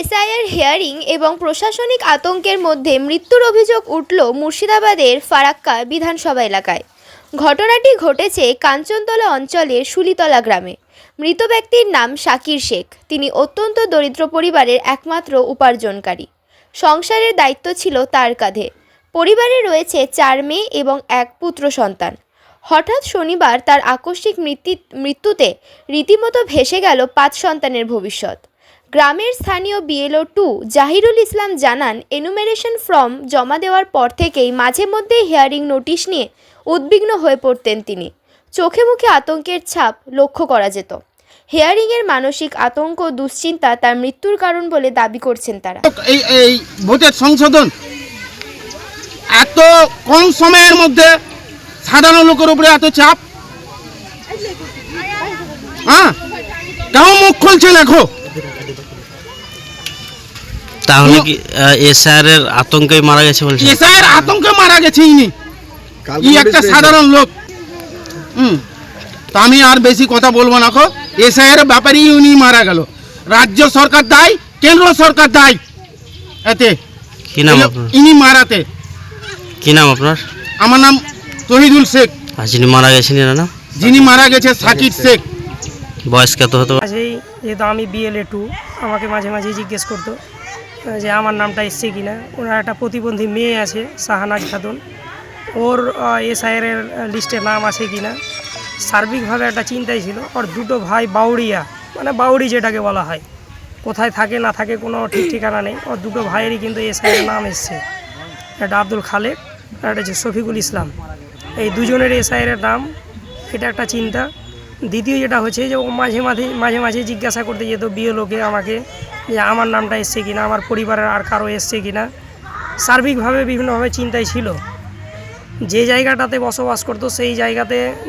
এসআইয়ের হিয়ারিং এবং প্রশাসনিক আতঙ্কের মধ্যে মৃত্যুর অভিযোগ উঠল মুর্শিদাবাদের ফারাক্কা বিধানসভা এলাকায়। ঘটনাটি ঘটেছে কাঞ্চনতলা অঞ্চলের শুলিতলা গ্রামে। মৃত ব্যক্তির নাম শাকির শেখ। তিনি অত্যন্ত দরিদ্র পরিবারের একমাত্র উপার্জনকারী। সংসারের দায়িত্ব ছিল তার কাঁধে। পরিবারে রয়েছে 4 মেয়ে এবং 1 পুত্র সন্তান। হঠাৎ শনিবার তার আকস্মিক মৃত্যুতে রীতিমতো ভেসে গেল 5 সন্তানের ভবিষ্যৎ। গ্রামের স্থানীয় বিএলও 2 জাহিরুল ইসলাম জানান, এনুমেরেশন ফর্ম জমা দেওয়ার পর থেকেই মাঝে মধ্যে হিয়ারিং নোটিশ নিয়ে উদ্বিগ্ন হয়ে পড়তেন তিনি। চোখে মুখে আতঙ্কের ছাপ লক্ষ্য করা যেত। হিয়ারিংয়ের মানসিক আতঙ্ক দুশ্চিন্তা তার মৃত্যুর কারণ বলে দাবি করছেন তারা। এই ভোটের সংশোধন এত কম সময়ের মধ্যে সাধারণ লোকের উপরে এত চাপ, কেউ মুখ খুলছে লেখো। তাহলে কি এসআর এর আতঙ্কে মারা গেছে বলছেন? এসআর আতঙ্কে মারা গেছে ইনি একটা সাধারণ লোক। তা আমি আর বেশি কথা বলবো না। এসআর ব্যাপারেই উনি মারা গেল। রাজ্য সরকার দায়ী, কেন্দ্র সরকার দায়ী এতে। কি নাম আপনার? ইনি মারাতে। কি নাম আপনার? আমার নাম তহিদুল শেখ। আর যিনি মারা গেছেন এর নাম? যিনি মারা গেছে শাকির শেখ। বয়স কত হতো? যেহেতু আমি বিএলএ 2, আমাকে মাঝে মাঝে জিজ্ঞেস করতো যে আমার নামটা এসছে কিনা। ওনার একটা প্রতিবন্ধী মেয়ে আছে শাহানাজ খাতুন, ওর এসআইয়ের লিস্টে নাম আছে কিনা। সার্বিকভাবে একটা চিন্তাই ছিল। ওর 2টো ভাই বাউড়িয়া, মানে বাউড়ি যেটাকে বলা হয়, কোথায় থাকে না থাকে কোনো ঠিক ঠিকানা নেই। ওর 2টো ভাইয়েরই কিন্তু এসআইয়ের নাম এসছে। একটা আব্দুল খালেক আর একটা হচ্ছে শফিকুল ইসলাম। এই দুজনের এসআইয়ের নাম, এটা একটা চিন্তা। দ্বিতীয় যেটা হচ্ছে যে ও মাঝে মাঝে জিজ্ঞাসা করতে যেত বিএলওকে আমাকে যে আমার নামটা এসছে কিনা, আমার পরিবারের আর কারো এসছে কিনা। সার্বিকভাবে বিভিন্নভাবে চিন্তায় ছিল। যে জায়গাটাতে বসবাস করতো সেই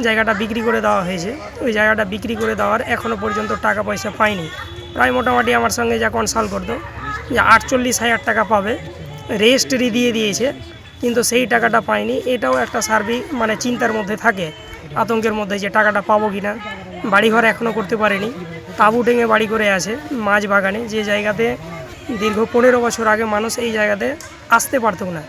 জায়গাটা বিক্রি করে দেওয়া হয়েছে। ওই জায়গাটা বিক্রি করে দেওয়ার এখনও পর্যন্ত টাকা পয়সা পায়নি। প্রায় মোটামুটি আমার সঙ্গে যা কনসাল্ট করতো যে 48,000 টাকা পাবে, রেজিস্ট্রি দিয়ে দিয়েছে, কিন্তু সেই টাকাটা পায়নি। এটাও একটা সার্বিক মানে চিন্তার মধ্যে থাকে, আতঙ্কের মধ্যে, যে টাকাটা পাবো কি না। বাড়িঘর এখনও করতে পারেনি, তাঁবু টেঙে বাড়ি করে আছে মাঝ বাগানে, যে জায়গাতে দীর্ঘ 15 বছর আগে মানুষ এই জায়গাতে আসতে পারতো না।